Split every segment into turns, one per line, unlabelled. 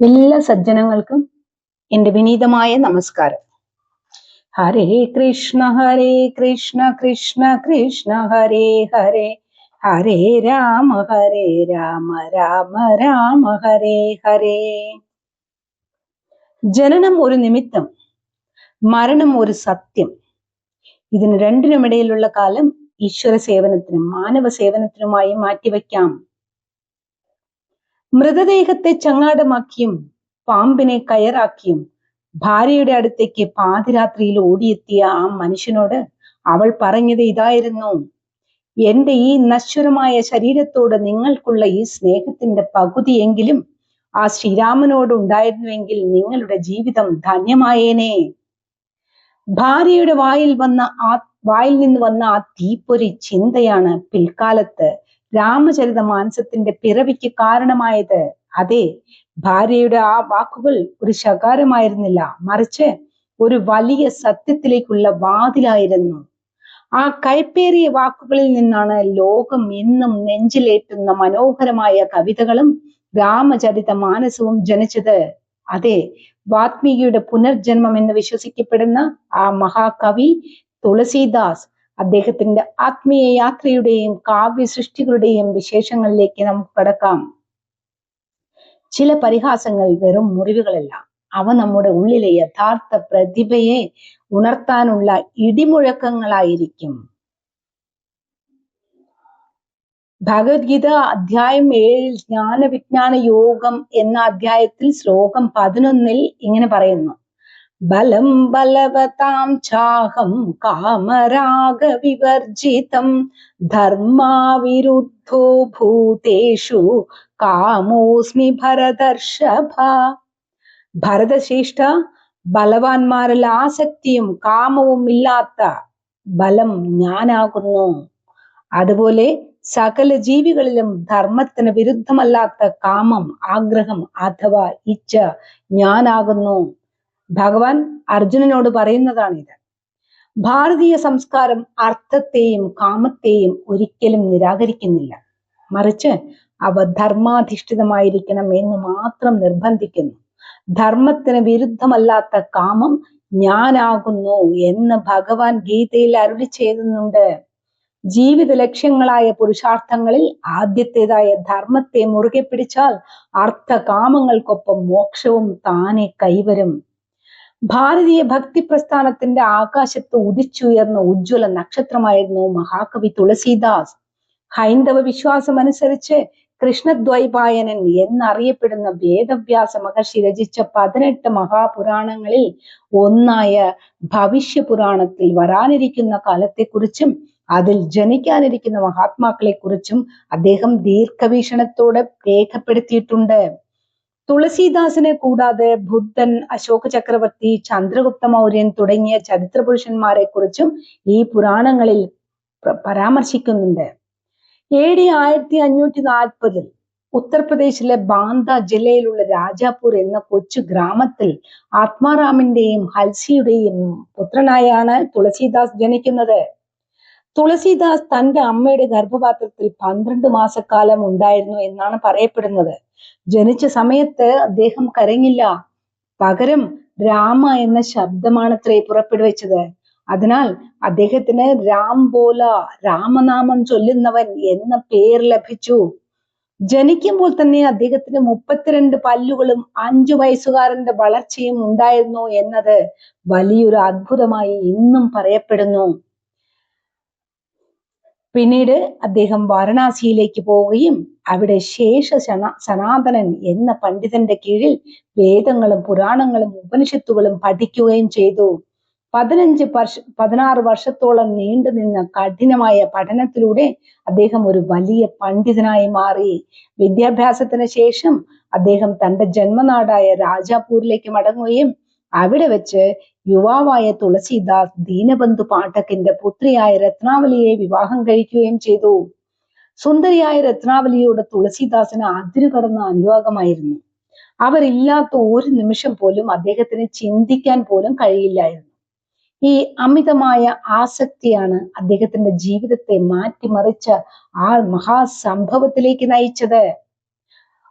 എല്ലാ സജ്ജനങ്ങൾക്കും എൻ്റെ വിനീതമായ നമസ്കാരം. ഹരേ കൃഷ്ണ കൃഷ്ണ കൃഷ്ണ ഹരേ ഹരേ, ഹരേ രാമ രാമ രാമ ഹരേ ഹരേ. ജനനം ഒരു നിമിത്തം, മരണം ഒരു സത്യം. ഇതിന് രണ്ടിനുമിടയിലുള്ള കാലം ഈശ്വര സേവനത്തിനും മാനവ സേവനത്തിനുമായി മാറ്റിവെക്കാം. മൃതദേഹത്തെ ചങ്ങാടമാക്കിയും പാമ്പിനെ കയറാക്കിയും ഭാര്യയുടെ അടുത്തേക്ക് പാതിരാത്രിയിൽ ഓടിയെത്തിയ ആ മനുഷ്യനോട് അവൾ പറഞ്ഞത് ഇതായിരുന്നു: എന്റെ ഈ നശ്വരമായ ശരീരത്തോട് നിങ്ങൾക്കുള്ള ഈ സ്നേഹത്തിന്റെ പകുതിയെങ്കിലും ആ ശ്രീരാമനോട് ഉണ്ടായിരുന്നുവെങ്കിൽ നിങ്ങളുടെ ജീവിതം ധന്യമായേനെ. ഭാര്യയുടെ വായിൽ നിന്ന് വന്ന ആ തീപ്പൊരി ചിന്തയാണ് പിൽക്കാലത്ത് രാമചരിതമാനസത്തിന്റെ പിറവിക്ക് കാരണമായത്. അതെ, ഭാര്യയുടെ ആ വാക്കുകൾ ഒരു ശകാരമായിരുന്നില്ല, മറിച്ച് ഒരു വലിയ സത്യത്തിലേക്കുള്ള വാതിലായിരുന്നു. ആ കൈപ്പേറിയ വാക്കുകളിൽ നിന്നാണ് ലോകം ഇന്നും നെഞ്ചിലേറ്റുന്ന മനോഹരമായ കവിതകളും രാമചരിതമാനസവും ജനിച്ചത്. അതെ, വാത്മീകിയുടെ പുനർജന്മം എന്ന് വിശ്വസിക്കപ്പെടുന്ന ആ മഹാകവി തുളസീദാസ്, അദ്ദേഹത്തിന്റെ ആത്മീയ യാത്രയുടെയും കാവ്യ സൃഷ്ടികളുടെയും വിശേഷങ്ങളിലേക്ക് നമുക്ക് കടക്കാം. ചില പരിഹാസങ്ങൾ വെറും മുറിവുകളല്ല, അവ നമ്മുടെ ഉള്ളിലെ യഥാർത്ഥ പ്രതിഭയെ ഉണർത്താനുള്ള ഇടിമുഴക്കങ്ങളായിരിക്കും. ഭഗവത്ഗീത അധ്യായം 7 ജ്ഞാനവിജ്ഞാന യോഗം എന്ന അധ്യായത്തിൽ ശ്ലോകം 11 ഇങ്ങനെ പറയുന്നു: ബലം ബലവതാം ചാഹം കാമരാഗ വിവർജിതം ധർമാവിരുദ്ധോ ഭൂതേഷു കാമോസ്മി ഭരതർഷഭ. ഭരതശ്രേഷ്ഠ, ബലവാന്മാരിൽ ആസക്തിയും കാമവും ഇല്ലാത്ത ബലം ഞാനാകുന്നു. അതുപോലെ സകല ജീവികളിലും ധർമ്മത്തിന് വിരുദ്ധമല്ലാത്ത കാമം, ആഗ്രഹം അഥവാ ഇച്ഛ ഞാനാകുന്നു. ഭഗവാൻ അർജുനനോട് പറയുന്നതാണിത്. ഭാരതീയ സംസ്കാരം അർത്ഥത്തെയും കാമത്തെയും ഒരിക്കലും നിരാകരിക്കുന്നില്ല, മറിച്ച് അവ ധർമാധിഷ്ഠിതമായിരിക്കണം എന്ന് മാത്രം നിർബന്ധിക്കുന്നു. ധർമ്മത്തിന് വിരുദ്ധമല്ലാത്ത കാമം ഞാനാകുന്നു എന്ന് ഭഗവാൻ ഗീതയിൽ അരുളി ചെയ്യുന്നുണ്ട്. ജീവിത ലക്ഷ്യങ്ങളായ പുരുഷാർത്ഥങ്ങളിൽ ആദ്യത്തേതായ ധർമ്മത്തെ മുറുകെ പിടിച്ചാൽ അർത്ഥ കാമങ്ങൾക്കൊപ്പം മോക്ഷവും താനെ കൈവരും. ഭാരതീയ ഭക്തി പ്രസ്ഥാനത്തിന്റെ ആകാശത്ത് ഉദിച്ചുയർന്ന ഉജ്ജ്വല നക്ഷത്രമായിരുന്നു മഹാകവി തുളസീദാസ്. ഹൈന്ദവ വിശ്വാസം അനുസരിച്ച് കൃഷ്ണദ്വൈപായനൻ എന്നറിയപ്പെടുന്ന വേദവ്യാസ മഹർഷി രചിച്ച 18 മഹാപുരാണങ്ങളിൽ ഒന്നായ ഭവിഷ്യ പുരാണത്തിൽ വരാനിരിക്കുന്ന കാലത്തെക്കുറിച്ചും അതിൽ ജനിക്കാനിരിക്കുന്ന മഹാത്മാക്കളെ കുറിച്ചും അദ്ദേഹം ദീർഘവീക്ഷണത്തോടെ രേഖപ്പെടുത്തിയിട്ടുണ്ട്. തുളസീദാസിനെ കൂടാതെ ബുദ്ധൻ, അശോക ചക്രവർത്തി, ചന്ദ്രഗുപ്ത മൗര്യൻ തുടങ്ങിയ ചരിത്ര പുരുഷന്മാരെ കുറിച്ചും ഈ പുരാണങ്ങളിൽ പരാമർശിക്കുന്നുണ്ട്. AD 1540 ഉത്തർപ്രദേശിലെ ബാന്ദ ജില്ലയിലുള്ള രാജാപൂർ എന്ന കൊച്ചു ഗ്രാമത്തിൽ ആത്മാറാമിന്റെയും ഹൽസിയുടെയും പുത്രനായാണ് തുളസീദാസ് ജനിക്കുന്നത്. തുളസീദാസ് തന്റെ അമ്മയുടെ ഗർഭപാത്രത്തിൽ 12 മാസക്കാലം ഉണ്ടായിരുന്നു എന്നാണ് പറയപ്പെടുന്നത്. ജനിച്ച സമയത്ത് അദ്ദേഹം കരഞ്ഞില്ല, പകരം രാമ എന്ന ശബ്ദമാണത്രേ പുറപ്പെടുവിച്ചത്. അതിനാൽ അദ്ദേഹത്തിന് രാംബോല, രാമനാമം ചൊല്ലുന്നവൻ എന്ന പേര് ലഭിച്ചു. ജനിക്കുമ്പോൾ തന്നെ അദ്ദേഹത്തിന് 32 പല്ലുകളും 5 വയസ്സുകാരന്റെ വളർച്ചയും ഉണ്ടായിരുന്നു എന്നത് വലിയൊരു അത്ഭുതമായി ഇന്നും പറയപ്പെടുന്നു. പിന്നീട് അദ്ദേഹം വാരണാസിയിലേക്ക് പോവുകയും അവിടെ ശേഷ സനാതനൻ എന്ന പണ്ഡിതന്റെ കീഴിൽ വേദങ്ങളും പുരാണങ്ങളും ഉപനിഷത്തുകളും പഠിക്കുകയും ചെയ്തു. 16 വർഷത്തോളം നീണ്ടുനിന്ന കഠിനമായ പഠനത്തിലൂടെ അദ്ദേഹം ഒരു വലിയ പണ്ഡിതനായി മാറി. വിദ്യാഭ്യാസത്തിന് ശേഷം അദ്ദേഹം തന്റെ ജന്മനാടായ രാജാപൂരിലേക്ക് മടങ്ങുകയും അവിടെ വെച്ച് യുവാവായ തുളസീദാസ് ദീനബന്ധു പാഠകിന്റെ പുത്രിയായ രത്നാവലിയെ വിവാഹം കഴിക്കുകയും ചെയ്തു. സുന്ദരിയായ രത്നാവലിയോട് തുളസീദാസിന് അതിരുകടന്ന അനുരാഗമായിരുന്നു. അവരില്ലാത്ത ഒരു നിമിഷം പോലും അദ്ദേഹത്തിന് ചിന്തിക്കാൻ പോലും കഴിയില്ലായിരുന്നു. ഈ അമിതമായ ആസക്തിയാണ് അദ്ദേഹത്തിന്റെ ജീവിതത്തെ മാറ്റിമറിച്ച ആ മഹാസംഭവത്തിലേക്ക് നയിച്ചത്.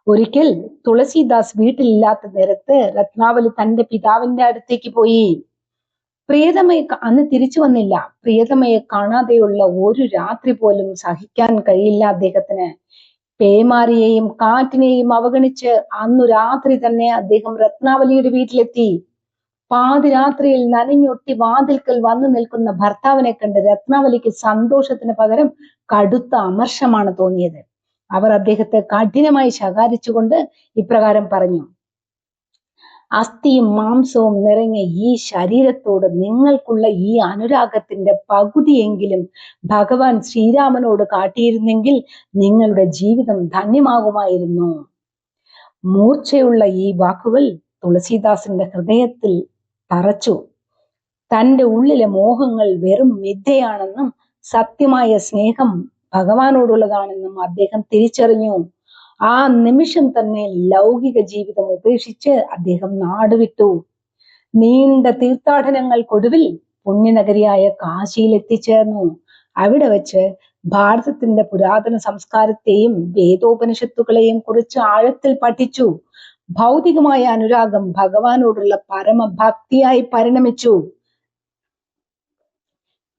ഒരിക്കൽ തുളസീദാസ് വീട്ടിലില്ലാത്ത നേരത്ത് രത്നാവലി തന്റെ പിതാവിന്റെ അടുത്തേക്ക് പോയി. പ്രിയതമയെ അന്ന് തിരിച്ചു വന്നില്ല. പ്രിയതമയെ കാണാതെയുള്ള ഒരു രാത്രി പോലും സഹിക്കാൻ കഴിയില്ല അദ്ദേഹത്തിന്. പേമാരിയെയും കാറ്റിനെയും അവഗണിച്ച് അന്നു രാത്രി തന്നെ അദ്ദേഹം രത്നാവലിയുടെ വീട്ടിലെത്തി. പാതിരാത്രിയിൽ നനഞ്ഞൊട്ടി വാതിൽക്കൽ വന്നു നിൽക്കുന്ന ഭർത്താവിനെ കണ്ട് രത്നാവലിക്ക് സന്തോഷത്തിന് പകരം കടുത്ത അമർഷമാണ് തോന്നിയത്. അവർ അദ്ദേഹത്തെ കഠിനമായി ശകാരിച്ചുകൊണ്ട് ഇപ്രകാരം പറഞ്ഞു: അസ്ഥിയും മാംസവും നിറഞ്ഞ ഈ ശരീരത്തോട് നിങ്ങൾക്കുള്ള ഈ അനുരാഗത്തിന്റെ പകുതിയെങ്കിലും ഭഗവാൻ ശ്രീരാമനോട് കാട്ടിയിരുന്നെങ്കിൽ നിങ്ങളുടെ ജീവിതം ധന്യമാകുമായിരുന്നു. മൂർച്ചയുള്ള ഈ വാക്കുകൾ തുളസീദാസിന്റെ ഹൃദയത്തിൽ തറച്ചു. തന്റെ ഉള്ളിലെ മോഹങ്ങൾ വെറും മിഥ്യയാണെന്നും സത്യമായ സ്നേഹം ഭഗവാനോടുള്ളതാണെന്നും അദ്ദേഹം തിരിച്ചറിഞ്ഞു. ആ നിമിഷം തന്നെ ലൗകിക ജീവിതം ഉപേക്ഷിച്ച് അദ്ദേഹം നാടുവിട്ടു. നീണ്ട തീർത്ഥാടനങ്ങൾക്കൊടുവിൽ പുണ്യനഗരിയായ കാശിയിൽ എത്തിച്ചേർന്നു. അവിടെ വെച്ച് ഭാരതത്തിന്റെ പുരാതന സംസ്കാരത്തെയും വേദോപനിഷത്തുകളെയും കുറിച്ച് ആഴത്തിൽ പഠിച്ചു. ഭൗതികമായ അനുരാഗം ഭഗവാനോടുള്ള പരമഭക്തിയായി പരിണമിച്ചു.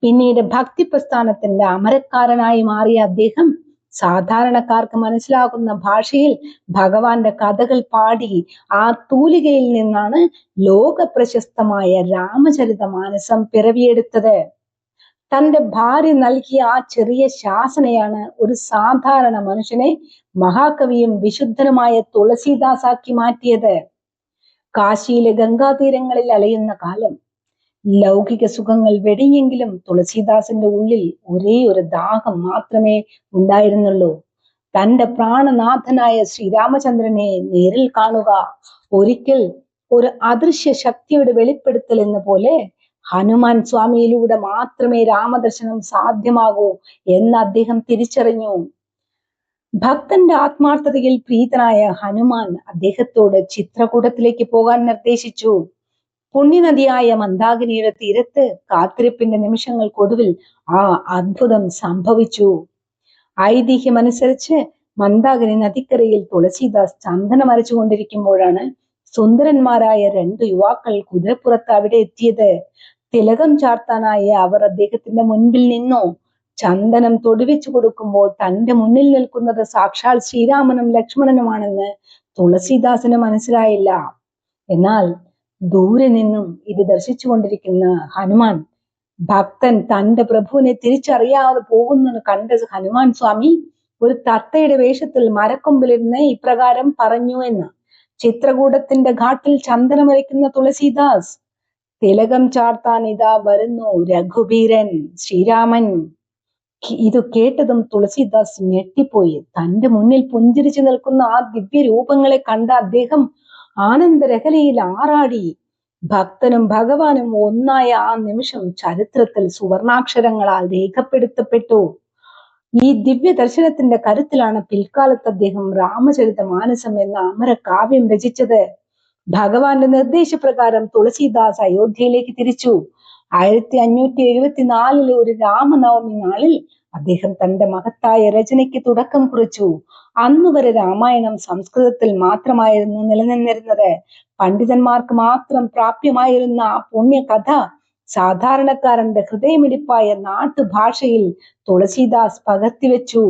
പിന്നീട് ഭക്തി പ്രസ്ഥാനത്തിന്റെ അമരക്കാരനായി മാറിയ അദ്ദേഹം സാധാരണക്കാർക്ക് മനസ്സിലാകുന്ന ഭാഷയിൽ ഭഗവാന്റെ കഥകൾ പാടി ആ തൂലികയിൽ നിന്നാണ് ലോക പ്രശസ്തമായ രാമചരിതമാനസം പിറവിയെടുത്തത്. തന്റെ ഭാര്യ നൽകിയ ആ ചെറിയ ശാസനയാണ് ഒരു സാധാരണ മനുഷ്യനെ മഹാകവിയും വിശുദ്ധനുമായ തുളസീദാസാക്കി മാറ്റിയത്. കാശിയിലെ ഗംഗാതീരങ്ങളിൽ അലയുന്ന കാലം ലൗകിക സുഖങ്ങൾ വെടിഞ്ഞെങ്കിലും തുളസീദാസിന്റെ ഉള്ളിൽ ഒരേ ഒരു ദാഹം മാത്രമേ ഉണ്ടായിരുന്നുള്ളൂ: തന്റെ പ്രാണനാഥനായ ശ്രീരാമചന്ദ്രനെ നേരിൽ കാണുക. ഒരിക്കൽ ഒരു അദൃശ്യ ശക്തിയുടെ വെളിപ്പെടുത്തൽ എന്ന പോലെ ഹനുമാൻ സ്വാമിയിലൂടെ മാത്രമേ രാമദർശനം സാധ്യമാകൂ എന്ന് അദ്ദേഹം തിരിച്ചറിഞ്ഞു. ഭക്തന്റെ ആത്മാർത്ഥതയിൽ പ്രീതനായ ഹനുമാൻ അദ്ദേഹത്തോട് ചിത്രകൂടത്തിലേക്ക് പോകാൻ നിർദ്ദേശിച്ചു. പുണ്യനദിയായ മന്ദാകിനിയുടെ തീരത്ത് കാത്തിരിപ്പിന്റെ നിമിഷങ്ങൾക്കൊടുവിൽ ആ അത്ഭുതം സംഭവിച്ചു. ഐതിഹ്യമനുസരിച്ച് മന്ദാകിനി നദിക്കരയിൽ തുളസീദാസ് ചന്ദനം അരച്ചുകൊണ്ടിരിക്കുമ്പോഴാണ് സുന്ദരന്മാരായ 2 യുവാക്കൾ കുതിരപ്പുറത്ത് അവിടെ എത്തിയത്. തിലകം ചാർത്താനായി അവർ അദ്ദേഹത്തിന്റെ മുൻപിൽ നിന്നു. ചന്ദനം തൊടുവിച്ചു കൊടുക്കുമ്പോൾ തന്റെ മുന്നിൽ നിൽക്കുന്നത് സാക്ഷാൽ ശ്രീരാമനും ലക്ഷ്മണനുമാണെന്ന് തുളസീദാസിന് മനസ്സിലായില്ല. എന്നാൽ ദൂരെ നിന്നും ഇത് ദർശിച്ചു കൊണ്ടിരിക്കുന്ന ഹനുമാൻ, ഭക്തൻ തന്റെ പ്രഭുവിനെ തിരിച്ചറിയാതെ പോകുന്നത് കണ്ട ഹനുമാൻ സ്വാമി ഒരു തത്തയുടെ വേഷത്തിൽ മരക്കൊമ്പിലിരുന്ന് ഇപ്രകാരം പറഞ്ഞു എന്ന്: ചിത്രകൂടത്തിന്റെ ഘാട്ടിൽ ചന്ദനമരയ്ക്കുന്ന തുളസീദാസ്, തിലകം ചാർത്താൻ ഇതാ വരുന്നു രഘുബീരൻ ശ്രീരാമൻ. ഇത് കേട്ടതും തുളസീദാസ് ഞെട്ടിപ്പോയി. തന്റെ മുന്നിൽ പുഞ്ചിരിച്ചു നിൽക്കുന്ന ആ ദിവ്യ രൂപങ്ങളെ കണ്ട അദ്ദേഹം ആനന്ദരഹലയിൽ ആറാടി. ഭക്തനും ഭഗവാനും ഒന്നായ ആ നിമിഷം ചരിത്രത്തിൽ സുവർണാക്ഷരങ്ങളാൽ രേഖപ്പെടുത്തപ്പെട്ടു. ഈ ദിവ്യ ദർശനത്തിന്റെ കരുത്തിലാണ് പിൽക്കാലത്ത് അദ്ദേഹം രാമചരിതമാനസം എന്ന അമര കാവ്യം രചിച്ചത്. ഭഗവാന്റെ നിർദ്ദേശപ്രകാരം തുളസീദാസ് അയോധ്യയിലേക്ക് തിരിച്ചു. 1574 ഒരു രാമനവമി നാളിൽ അദ്ദേഹം തന്റെ മഹത്തായ രചനയ്ക്ക് തുടക്കം കുറിച്ചു. അന്നുവരെ രാമായണം സംസ്കൃതത്തിൽ മാത്രമായിരുന്നു നിലനിന്നിരുന്നത്. പണ്ഡിതന്മാർക്ക് മാത്രം പ്രാപ്യമായിരുന്ന ആ പുണ്യകഥ സാധാരണക്കാരന്റെ ഹൃദയമിടിപ്പായ നാട്ടുഭാഷയിൽ തുളസീദാസ് പകർത്തിവെച്ചു.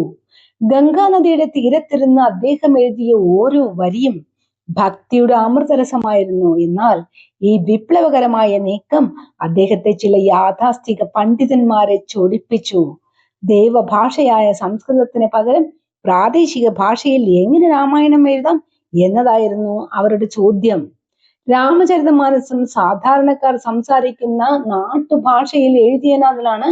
ഗംഗാനദിയുടെ തീരത്തിരുന്ന് അദ്ദേഹം എഴുതിയ ഓരോ വരിയും ഭക്തിയുടെ അമൃതരസമായിരുന്നു. എന്നാൽ ഈ വിപ്ലവകരമായ നീക്കം അദ്ദേഹത്തെ ചില യാഥാസ്ഥിക പണ്ഡിതന്മാരെ ചൊടിപ്പിച്ചു. ദേവഭാഷയായ സംസ്കൃതത്തിന് പകരം പ്രാദേശിക ഭാഷയിൽ എങ്ങനെ രാമായണം എഴുതാം എന്നതായിരുന്നു അവരുടെ ചോദ്യം. രാമചരിതമാനസം സാധാരണക്കാർ സംസാരിക്കുന്ന നാട്ടുഭാഷയിൽ എഴുതിയതിനാലാണ്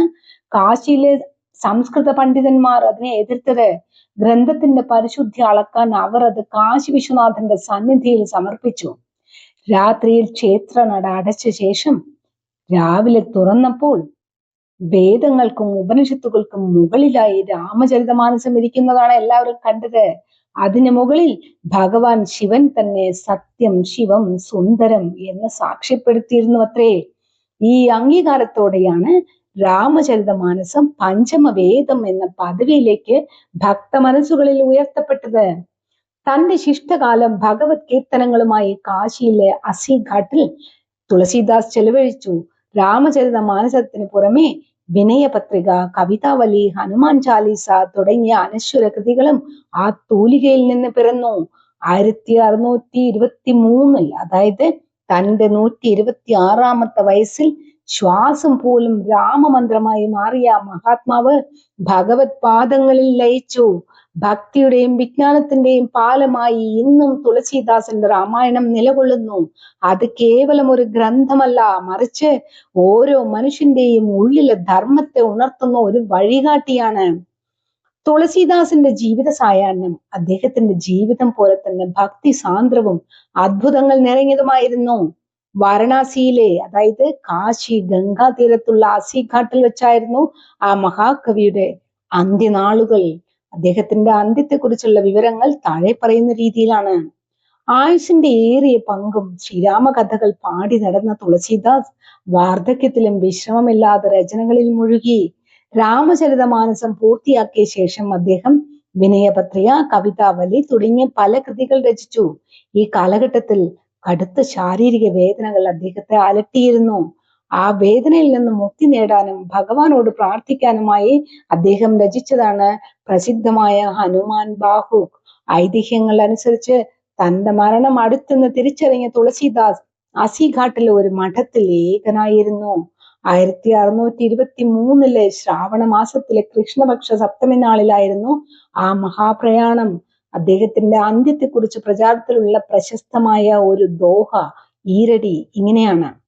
കാശിയിലെ സംസ്കൃത പണ്ഡിതന്മാർ അതിനെ എതിർത്തത്. ഗ്രന്ഥത്തിന്റെ പരിശുദ്ധി അളക്കാൻ അവർ അത് കാശി വിശ്വനാഥന്റെ സന്നിധിയിൽ സമർപ്പിച്ചു. രാത്രിയിൽ ക്ഷേത്രനട അടച്ച ശേഷം രാവിലെ തുറന്നപ്പോൾ വേദങ്ങൾക്കും ഉപനിഷത്തുകൾക്കും മുകളിലായി രാമചരിതമാനസം ഇരിക്കുന്നതാണ് എല്ലാവരും കണ്ടത്. അതിന് മുകളിൽ ഭഗവാൻ ശിവൻ തന്നെ സത്യം, ശിവം, സുന്ദരം എന്ന് സാക്ഷ്യപ്പെടുത്തിയിരുന്നു അത്രേ. ഈ അംഗീകാരത്തോടെയാണ് രാമചരിതമാനസം പഞ്ചമവേദം എന്ന പദവിയിലേക്ക് ഭക്തമനസ്സുകളിൽ ഉയർത്തപ്പെട്ടത്. തന്റെ ശിഷ്ടകാലം ഭഗവത് കീർത്തനങ്ങളുമായി കാശിയിലെ അസിഘാട്ടിൽ തുളസീദാസ് ചെലവഴിച്ചു. രാമചരിത മാനസത്തിന് പുറമെ വിനയപത്രിക, കവിതാവലി, ഹനുമാൻ ചാലീസ തുടങ്ങിയ അനശ്വര കൃതികളും ആ തൂലികയിൽ നിന്ന് പിറന്നു. 1623 അതായത് തന്റെ 126 വയസ്സിൽ ശ്വാസം പോലും രാമമന്ത്രമായി മാറിയ മഹാത്മാവ് ഭഗവത് പാദങ്ങളിൽ ലയിച്ചു. ഭക്തിയുടെയും വിജ്ഞാനത്തിന്റെയും പാലമായി ഇന്നും തുളസീദാസന്റെ രാമായണം നിലകൊള്ളുന്നു. അത് കേവലം ഒരു ഗ്രന്ഥമല്ല, മറിച്ച് ഓരോ മനുഷ്യന്റെയും ഉള്ളിലെ ധർമ്മത്തെ ഉണർത്തുന്ന ഒരു വഴികാട്ടിയാണ്. തുളസീദാസിന്റെ ജീവിത സായാഹ്നം അദ്ദേഹത്തിന്റെ ജീവിതം പോലെ തന്നെ ഭക്തി സാന്ദ്രവും അത്ഭുതങ്ങൾ നിറഞ്ഞതുമായിരുന്നു. വാരണാസിയിലെ, അതായത് കാശി ഗംഗാ തീരത്തുള്ള അസിഘാട്ടിൽ വെച്ചായിരുന്നു ആ മഹാകവിയുടെ അന്ത്യനാളുകൾ. അദ്ദേഹത്തിന്റെ അന്ത്യത്തെക്കുറിച്ചുള്ള വിവരങ്ങൾ താഴെ പറയുന്ന രീതിയിലാണ്. ആയുസിന്റെ ഏറിയ പങ്കും ശ്രീരാമകഥകൾ പാടി നടന്ന തുളസീദാസ് വാർദ്ധക്യത്തിലും വിശ്രമമില്ലാതെ രചനകളിൽ മുഴുകി. രാമചരിതമാനസം പൂർത്തിയാക്കിയ ശേഷം അദ്ദേഹം വിനയപത്രിക, കവിതാവലി തുടങ്ങിയ പല കൃതികൾ രചിച്ചു. ഈ കാലഘട്ടത്തിൽ കടുത്ത ശാരീരിക വേദനകൾ അദ്ദേഹത്തെ അലട്ടിയിരുന്നു. ആ വേദനയിൽ നിന്ന് മുക്തി നേടാനും ഭഗവാനോട് പ്രാർത്ഥിക്കാനുമായി അദ്ദേഹം രചിച്ചതാണ് പ്രസിദ്ധമായ ഹനുമാൻ ബാഹു. ഐതിഹ്യങ്ങൾ അനുസരിച്ച് തന്റെ മരണം അടുത്തെന്ന് തിരിച്ചറിഞ്ഞ തുളസീദാസ് അസിഘാട്ടിലെ ഒരു മഠത്തിൽ ഏകനായിരുന്നു. 1623 ശ്രാവണ മാസത്തിലെ കൃഷ്ണപക്ഷ സപ്തമി നാളിലായിരുന്നു ആ മഹാപ്രയാണം. അദ്ദേഹത്തിന്റെ അന്ത്യത്തെക്കുറിച്ച് പ്രചാരത്തിലുള്ള പ്രശസ്തമായ ഒരു ദോഹ ഈരടി ഇങ്ങനെയാണ്: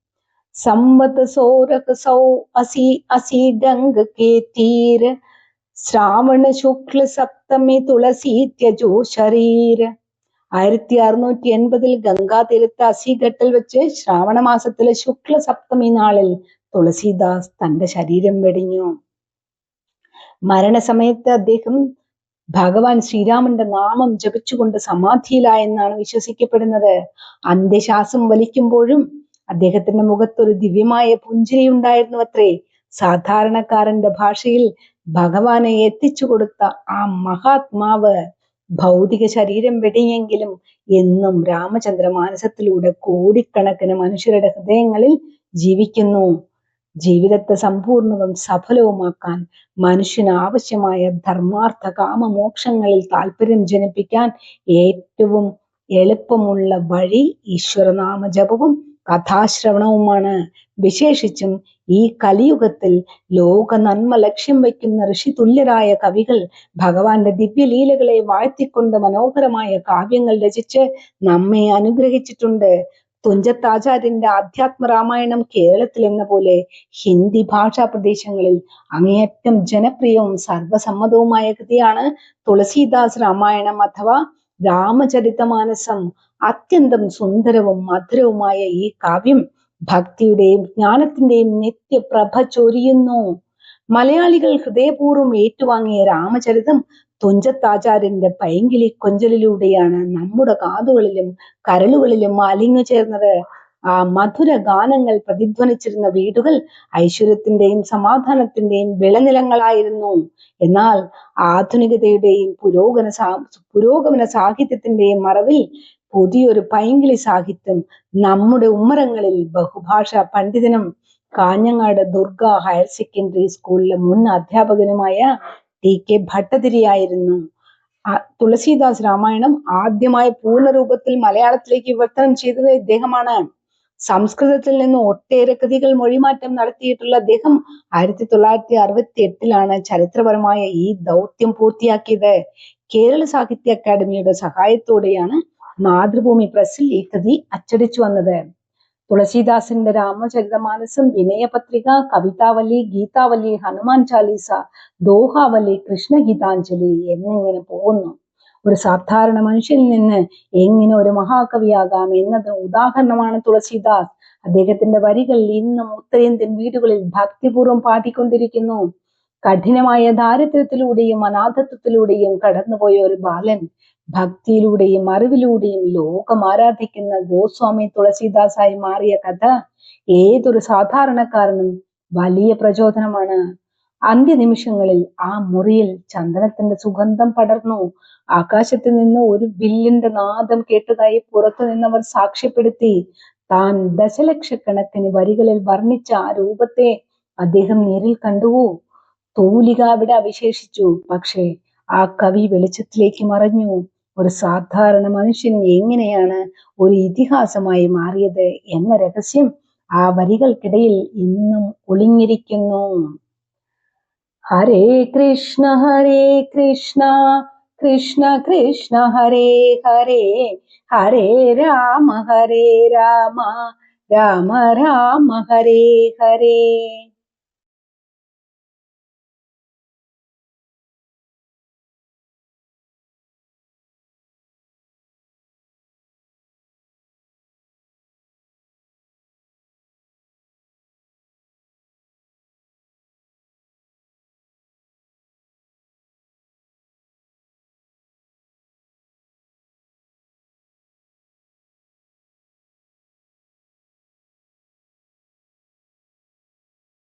संवत सोरख सौ असी असी गंग के तीर, श्रावण शुक्ल सप्तमी തുളസി ത്യജോ ശരീര. 1680 ഗംഗാ തീരത്ത് അസിഘട്ടിൽ വെച്ച് ശ്രാവണ മാസത്തിലെ ശുക്ല സപ്തമി നാളിൽ തുളസീദാസ് തന്റെ ശരീരം വെടിഞ്ഞു. മരണസമയത്ത് അദ്ദേഹം ഭഗവാൻ ശ്രീരാമന്റെ നാമം ജപിച്ചുകൊണ്ട് സമാധിയിലായെന്നാണ് വിശ്വസിക്കപ്പെടുന്നത്. അന്ത്യശ്വാസം വലിക്കുമ്പോഴും അദ്ദേഹത്തിന്റെ മുഖത്തൊരു ദിവ്യമായ പുഞ്ചിരി ഉണ്ടായിരുന്നു അത്രേ. സാധാരണക്കാരന്റെ ഭാഷയിൽ ഭഗവാനെ എത്തിച്ചു കൊടുത്ത ആ മഹാത്മാവ് ഭൗതിക ശരീരം വെടിഞ്ഞെങ്കിലും എന്നും രാമചന്ദ്ര മാനസത്തിലൂടെ കോടിക്കണക്കിന് മനുഷ്യരുടെ ഹൃദയങ്ങളിൽ ജീവിക്കുന്നു. ജീവിതത്തെ സമ്പൂർണവും സഫലവുമാക്കാൻ മനുഷ്യന് ആവശ്യമായ ധർമാർത്ഥ കാമ മോക്ഷങ്ങളിൽ താല്പര്യം ജനിപ്പിക്കാൻ ഏറ്റവും എളുപ്പമുള്ള വഴി ഈശ്വരനാമ ജപവും കഥാശ്രവണവുമാണ്. വിശേഷിച്ചും ഈ കലിയുഗത്തിൽ ലോക നന്മ ലക്ഷ്യം വയ്ക്കുന്ന ഋഷി തുല്യരായ കവികൾ ഭഗവാന്റെ ദിവ്യലീലകളെ വാഴ്ത്തിക്കൊണ്ട് മനോഹരമായ കാവ്യങ്ങൾ രചിച്ച് നമ്മെ അനുഗ്രഹിച്ചിട്ടുണ്ട്. തുഞ്ചത്താചാര്യന്റെ ആധ്യാത്മ രാമായണം കേരളത്തിൽ എന്ന പോലെ ഹിന്ദി ഭാഷാ പ്രദേശങ്ങളിൽ അങ്ങേയറ്റം ജനപ്രിയവും സർവസമ്മതവുമായ കൃതിയാണ് തുളസീദാസ് രാമായണം അഥവാ രാമചരിതമാനസം. അത്യന്തം സുന്ദരവും മധുരവുമായ ഈ കാവ്യം ഭക്തിയുടെയും ജ്ഞാനത്തിന്റെയും നിത്യപ്രഭ ചൊരിയുന്നു. മലയാളികൾ ഹൃദയപൂർവ്വം ഏറ്റുവാങ്ങിയ രാമചരിതം തുഞ്ചത്താചാര്യന്റെ പൈങ്കിളി കൊഞ്ചലിലൂടെയാണ് നമ്മുടെ കാതുകളിലും കരളുകളിലും അലിഞ്ഞു ചേർന്നത്. ആ മധുര ഗാനങ്ങൾ പ്രതിധ്വനിച്ചിരുന്ന വീടുകൾ ഐശ്വര്യത്തിന്റെയും സമാധാനത്തിന്റെയും വിളനിലങ്ങളായിരുന്നു. എന്നാൽ ആധുനികതയുടെയും പുരോഗമന സാഹിത്യത്തിന്റെയും മറവിൽ പുതിയൊരു പൈങ്കിളി സാഹിത്യം നമ്മുടെ ഉമ്മറങ്ങളിൽ ബഹുഭാഷാ പണ്ഡിതനും കാഞ്ഞങ്ങാട് ദുർഗ ഹയർ സെക്കൻഡറി സ്കൂളിലെ മുൻ അധ്യാപകനുമായ TK ഭട്ടതിരിയായിരുന്നു. തുളസീദാസ് രാമായണം ആദ്യമായി പൂർണ്ണരൂപത്തിൽ മലയാളത്തിലേക്ക് വിവർത്തനം ചെയ്തത് ഇദ്ദേഹമാണ്. സംസ്കൃതത്തിൽ നിന്ന് ഒട്ടേറെ കൃതികൾ മൊഴിമാറ്റം നടത്തിയിട്ടുള്ള അദ്ദേഹം 1968 ചരിത്രപരമായ ഈ ദൗത്യം പൂർത്തിയാക്കിയത്. കേരള സാഹിത്യ അക്കാദമിയുടെ സഹായത്തോടെയാണ് മാതൃഭൂമി പ്രസിൽ ഈ കൃതി അച്ചടിച്ചു വന്നത്. തുളസീദാസിന്റെ രാമചരിതമാനസം, വിനയപത്രിക, കവിതാവലി, ഗീതാവലി, ഹനുമാൻ ചാലീസ, ദോഹാവലി, കൃഷ്ണഗീതാഞ്ജലി എന്നിങ്ങനെ പോകുന്നു. ഒരു സാധാരണ മനുഷ്യനിൽ നിന്ന് എങ്ങനെ ഒരു മഹാകവിയാകാം എന്നതിന് ഉദാഹരണമാണ് തുളസീദാസ്. അദ്ദേഹത്തിന്റെ വരികൾ ഇന്നും ഉത്തരേന്ത്യൻ വീടുകളിൽ ഭക്തിപൂർവ്വം പാടിക്കൊണ്ടിരിക്കുന്നു. കഠിനമായ ദാരിദ്ര്യത്തിലൂടെയും അനാഥത്വത്തിലൂടെയും കടന്നുപോയ ഒരു ബാലൻ ഭക്തിയിലൂടെയും അറിവിലൂടെയും ലോകം ആരാധിക്കുന്ന ഗോസ്വാമി തുളസീദാസായി മാറിയ കഥ ഏതൊരു സാധാരണക്കാരനും വലിയ പ്രചോദനമാണ്. അന്ത്യനിമിഷങ്ങളിൽ ആ മുറിയിൽ ചന്ദനത്തിന്റെ സുഗന്ധം പടർന്നു. ആകാശത്ത് നിന്ന് ഒരു വില്ലിന്റെ നാദം കേട്ടതായി പുറത്തു നിന്നവർ സാക്ഷ്യപ്പെടുത്തി. താൻ ദശലക്ഷക്കണക്കിന് വരികളിൽ വർണ്ണിച്ച ആ രൂപത്തെ അദ്ദേഹം നേരിൽ കണ്ടുവോ? തൂലിക അവിടെ അവശേഷിച്ചു. പക്ഷേ ആ കവി വെളിച്ചത്തിലേക്ക് മറഞ്ഞു. ഒരു സാധാരണ മനുഷ്യൻ എങ്ങനെയാണ് ഒരു ഇതിഹാസമായി മാറിയത് എന്ന രഹസ്യം ആ വരികൾക്കിടയിൽ ഇന്നും ഒളിഞ്ഞിരിക്കുന്നു. ഹരേ കൃഷ്ണ കൃഷ്ണ കൃഷ്ണ ഹരേ ഹരേ, ഹരേ രാമ രാമ രാമ ഹരേ ഹരേ.